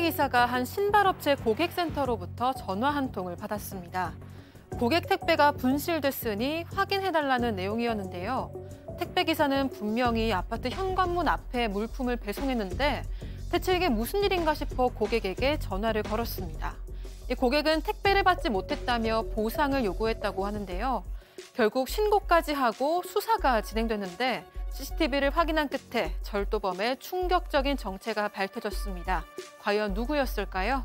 택배기사가 한 신발업체 고객센터로부터 전화 한 통을 받았습니다. 고객 택배가 분실됐으니 확인해달라는 내용이었는데요. 택배기사는 분명히 아파트 현관문 앞에 물품을 배송했는데 대체 이게 무슨 일인가 싶어 고객에게 전화를 걸었습니다. 고객은 택배를 받지 못했다며 보상을 요구했다고 하는데요. 결국 신고까지 하고 수사가 진행됐는데 CCTV를 확인한 끝에 절도범의 충격적인 정체가 밝혀졌습니다. 과연 누구였을까요?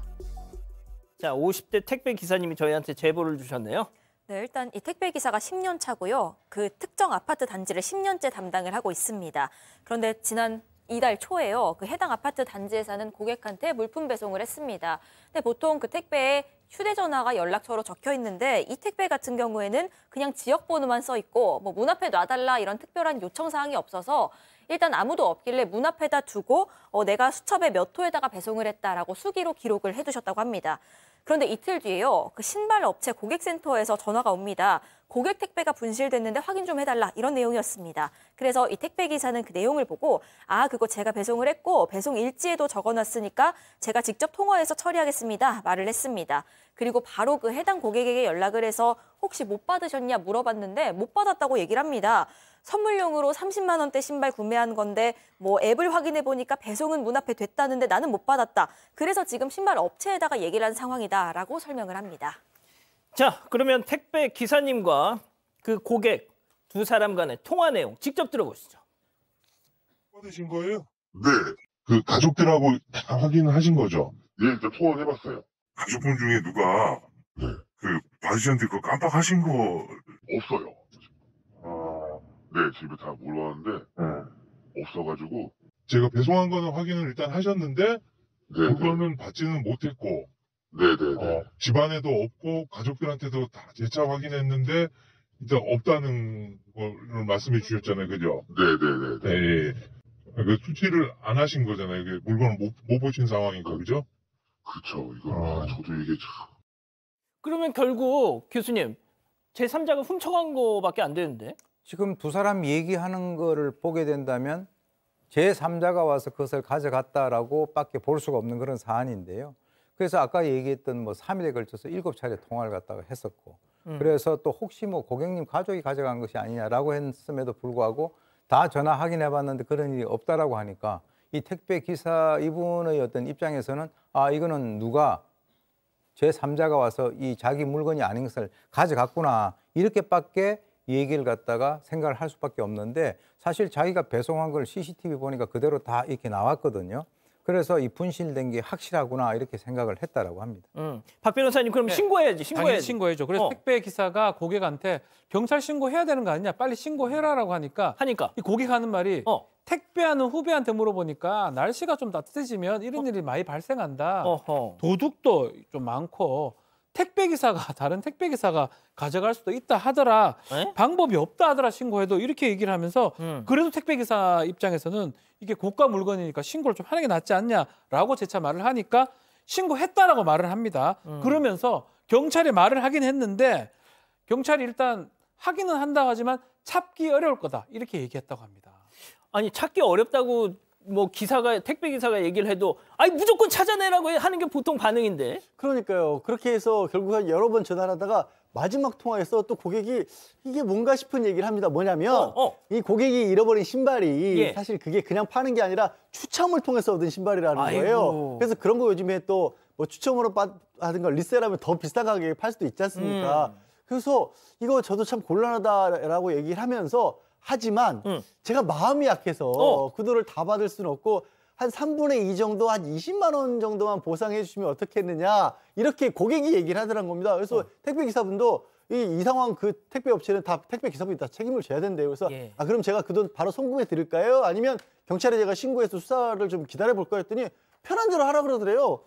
자, 50대 택배 기사님이 저희한테 제보를 주셨네요. 네, 일단 이 택배 기사가 10년 차고요. 그 특정 아파트 단지를 10년째 담당을 하고 있습니다. 그런데 지난 이달 초에요. 그 해당 아파트 단지에 사는 고객한테 물품 배송을 했습니다. 근데 보통 그 택배에 휴대전화가 연락처로 적혀 있는데 이 택배 같은 경우에는 그냥 지역번호만 써 있고 뭐 문 앞에 놔달라 이런 특별한 요청 사항이 없어서 일단 아무도 없길래 문 앞에다 두고 내가 수첩에 몇 호에다가 배송을 했다라고 수기로 기록을 해두셨다고 합니다. 그런데 이틀 뒤에요. 그 신발 업체 고객센터에서 전화가 옵니다. 고객 택배가 분실됐는데 확인 좀 해달라 이런 내용이었습니다. 그래서 이 택배 기사는 그 내용을 보고 그거 제가 배송을 했고 배송 일지에도 적어놨으니까 제가 직접 통화해서 처리하겠습니다 말을 했습니다. 그리고 바로 그 해당 고객에게 연락을 해서 혹시 못 받으셨냐 물어봤는데 못 받았다고 얘기를 합니다. 선물용으로 30만 원대 신발 구매한 건데 뭐 앱을 확인해 보니까 배송은 문 앞에 됐다는데 나는 못 받았다. 그래서 지금 신발 업체에다가 얘기를 한 상황이다라고 설명을 합니다. 자, 그러면 택배 기사님과 그 고객 두 사람 간의 통화 내용 직접 들어보시죠. 받으신 거예요? 네, 그 가족들하고 다 확인하신 거죠? 예, 일단 통화를 해봤어요. 가족분 중에 누가 네. 그 받으셨는데 그거 깜빡하신 거 없어요. 네, 집에 다 물어봤는데 없어가지고. 제가 배송한 거는 확인을 일단 하셨는데 네, 물건은 받지는 못했고 네네네. 집안에도 없고 가족들한테도 다 재차 확인했는데 일단 없다는 걸 말씀해 주셨잖아요, 그죠? 네네네. 네. 그 수치를 안 하신 거잖아요. 그 물건을 못 보신 상황이고, 그죠? 그쵸. 이거 저도 이게 참. 그러면 결국 교수님, 제3자가 훔쳐간 거밖에 안 되는데? 지금 두 사람 얘기하는 거를 보게 된다면 제3자가 와서 그것을 가져갔다라고 밖에 볼 수가 없는 그런 사안인데요. 그래서 아까 얘기했던 뭐 3일에 걸쳐서 7차례 통화를 갖다가 했었고 그래서 또 혹시 뭐 고객님 가족이 가져간 것이 아니냐라고 했음에도 불구하고 다 전화 확인해 봤는데 그런 일이 없다라고 하니까 이 택배 기사 이분의 어떤 입장에서는 이거는 누가 제3자가 와서 이 자기 물건이 아닌 것을 가져갔구나 이렇게밖에 얘기를 갖다가 생각을 할 수밖에 없는데 사실 자기가 배송한 걸 CCTV 보니까 그대로 다 이렇게 나왔거든요. 그래서 이 분실된 게 확실하구나 이렇게 생각을 했다라고 합니다. 박 변호사님 그럼 네. 신고해야지. 당연히 신고해야죠. 그래서 택배 기사가 고객한테 경찰 신고해야 되는 거 아니냐, 빨리 신고해라라고 하니까 이 고객 하는 말이 택배하는 후배한테 물어보니까 날씨가 좀 따뜻해지면 이런 일이 많이 발생한다. 도둑도 좀 많고 택배 기사가 다른 택배 기사가 가져갈 수도 있다 하더라. 방법이 없다 하더라 신고해도 이렇게 얘기를 하면서 그래도 택배 기사 입장에서는 이게 고가 물건이니까 신고를 좀 하는 게 낫지 않냐라고 재차 말을 하니까 신고했다라고 말을 합니다. 그러면서 경찰에 말을 하긴 했는데 경찰이 일단 하기는 한다고 하지만 찾기 어려울 거다 이렇게 얘기했다고 합니다. 아니 찾기 어렵다고 뭐 택배 기사가 얘기를 해도 무조건 찾아내라고 하는 게 보통 반응인데. 그러니까요. 그렇게 해서 결국 여러 번 전화를 하다가 마지막 통화에서 또 고객이 이게 뭔가 싶은 얘기를 합니다. 뭐냐면 이 고객이 잃어버린 신발이 사실 그게 그냥 파는 게 아니라 추첨을 통해서 얻은 신발이라는 거예요. 그래서 그런 거 요즘에 또 뭐 추첨으로 하든가 리셀하면 더 비싼 가격에 팔 수도 있지 않습니까? 그래서 이거 저도 참 곤란하다라고 얘기를 하면서 하지만 제가 마음이 약해서 그 돈을 다 받을 수는 없고 한 3분의 2 정도, 한 20만 원 정도만 보상해 주시면 어떻겠느냐 이렇게 고객이 얘기를 하더란 겁니다. 그래서 택배 기사분도 이 상황 그 택배 업체는 다 택배 기사분이 다 책임을 져야 된대요. 그래서 그럼 제가 그 돈 바로 송금해 드릴까요? 아니면 경찰에 제가 신고해서 수사를 좀 기다려 볼까 했더니 편한 대로 하라 그러더래요.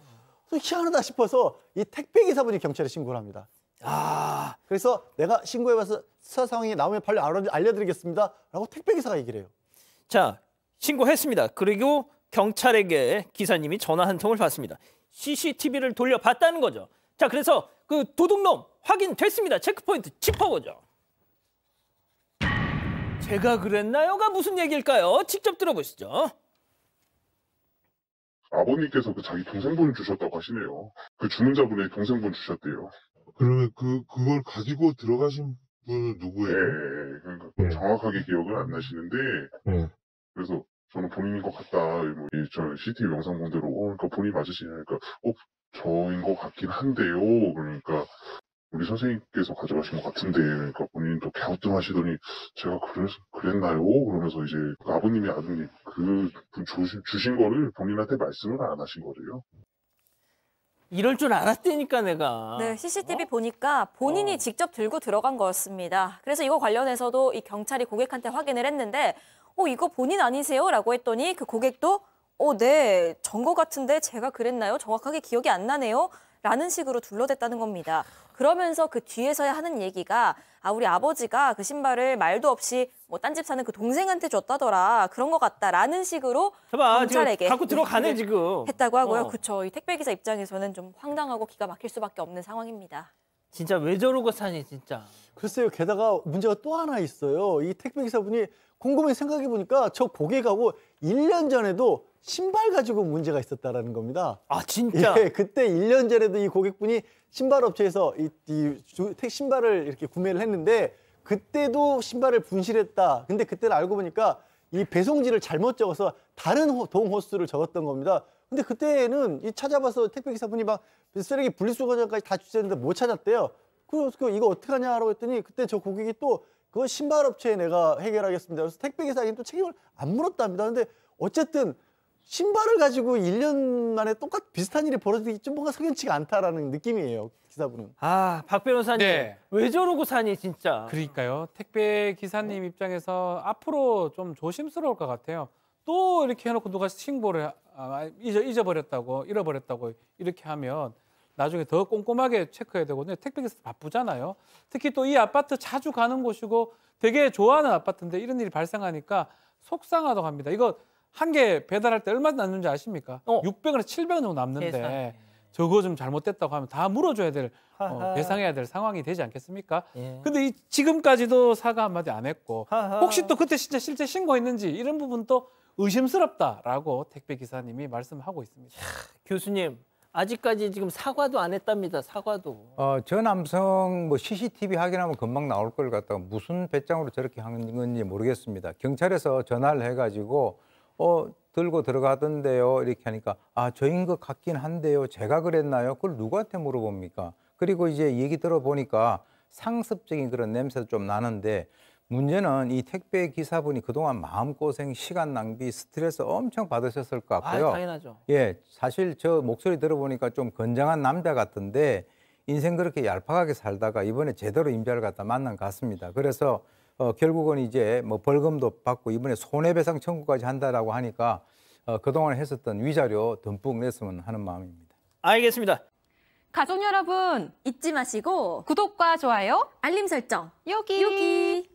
그래서 희한하다 싶어서 이 택배 기사분이 경찰에 신고를 합니다. 그래서 내가 신고해봐서 수사 상황이 나오면 빨리 알려드리겠습니다 라고 택배기사가 얘기를 해요. 자, 신고했습니다. 그리고 경찰에게 기사님이 전화 한 통을 받습니다. CCTV를 돌려봤다는 거죠. 자, 그래서 그 도둑놈 확인됐습니다. 체크포인트 짚어보죠. 제가 그랬나요가 무슨 얘기일까요? 직접 들어보시죠. 아버님께서 그 자기 동생분 주셨다고 하시네요. 그 주문자분의 동생분 주셨대요. 그러면 그걸 가지고 들어가신 분은 누구예요? 네, 그러니까 정확하게 기억은 안 나시는데, 그래서 저는 본인인 것 같다. 뭐, 저 CCTV 영상 본 대로, 그러니까 본인 맞으시니까, 저인 것 같긴 한데요. 그러니까, 우리 선생님께서 가져가신 것 같은데, 그러니까 본인이 또 갸우뚱하시더니, 제가 그랬나요? 그러면서 이제, 아버님이 아드님, 주신 거를 본인한테 말씀을 안 하신 거래요. 이럴 줄 알았다니까 내가. 네, CCTV 보니까 본인이 직접 들고 들어간 거였습니다. 그래서 이거 관련해서도 이 경찰이 고객한테 확인을 했는데 이거 본인 아니세요? 라고 했더니 그 고객도 네, 전 거 같은데 제가 그랬나요? 정확하게 기억이 안 나네요. 라는 식으로 둘러댔다는 겁니다. 그러면서 그 뒤에서야 하는 얘기가 우리 아버지가 그 신발을 말도 없이 뭐 딴 집 사는 그 동생한테 줬다더라. 그런 것 같다라는 식으로 경찰에게 갖고 들어가네 지금. 했다고 하고요. 그렇죠. 이 택배기사 입장에서는 좀 황당하고 기가 막힐 수밖에 없는 상황입니다. 진짜 왜 저러고 사니 진짜. 글쎄요. 게다가 문제가 또 하나 있어요. 이 택배기사분이 곰곰이 생각해 보니까 저 고객하고 1년 전에도 신발 가지고 문제가 있었다라는 겁니다. 아 진짜? 예, 그때 1년 전에도 이 고객분이 신발 업체에서 신발을 이렇게 구매를 했는데 그때도 신발을 분실했다. 근데 그때는 알고 보니까 이 배송지를 잘못 적어서 다른 동호수를 적었던 겁니다. 근데 그때는 찾아봐서 택배기사분이 막 쓰레기 분리수거장까지 다 주셨는데 못 찾았대요. 그래서 이거 어떻게 하냐라고 했더니 그때 저 고객이 또 그거 신발 업체에 내가 해결하겠습니다. 그래서 택배기사에게 또 책임을 안 물었답니다. 근데 어쨌든 신발을 가지고 1년 만에 비슷한 일이 벌어지기 좀 뭔가 석연치가 않다라는 느낌이에요. 기사분은. 박 변호사님. 네. 왜 저러고 사니 진짜. 그러니까요. 택배 기사님 입장에서 앞으로 좀 조심스러울 것 같아요. 또 이렇게 해놓고 누가 신고를 잊어버렸다고 잃어버렸다고 이렇게 하면 나중에 더 꼼꼼하게 체크해야 되고 택배 기사 바쁘잖아요. 특히 또 이 아파트 자주 가는 곳이고 되게 좋아하는 아파트인데 이런 일이 발생하니까 속상하다고 합니다. 이거 한 개 배달할 때 얼마 남는지 아십니까? 600원에서 700원 정도 남는데 세상에. 저거 좀 잘못됐다고 하면 다 물어줘야 될 배상해야 될 상황이 되지 않겠습니까? 근데 지금까지도 사과 한마디 안 했고 혹시 또 그때 진짜 실제 신고했는지 이런 부분도 의심스럽다라고 택배 기사님이 말씀하고 있습니다. 교수님 아직까지 지금 사과도 안 했답니다. 사과도. 저 남성 CCTV 확인하면 금방 나올 걸 갖다가 무슨 배짱으로 저렇게 하는 건지 모르겠습니다. 경찰에서 전화를 해가지고 들고 들어가던데요. 이렇게 하니까 저인 것 같긴 한데요. 제가 그랬나요? 그걸 누구한테 물어봅니까? 그리고 이제 얘기 들어보니까 상습적인 그런 냄새도 좀 나는데 문제는 이 택배 기사분이 그동안 마음고생, 시간 낭비, 스트레스 엄청 받으셨을 것 같고요. 당연하죠. 예, 사실 저 목소리 들어보니까 좀 건장한 남자 같은데 인생 그렇게 얄팍하게 살다가 이번에 제대로 임자를 갖다 만난 것 같습니다. 그래서 결국은 이제 벌금도 받고 이번에 손해배상 청구까지 한다라고 하니까 그동안 했었던 위자료 듬뿍 냈으면 하는 마음입니다. 알겠습니다. 가족 여러분 잊지 마시고 구독과 좋아요, 알림 설정 여기.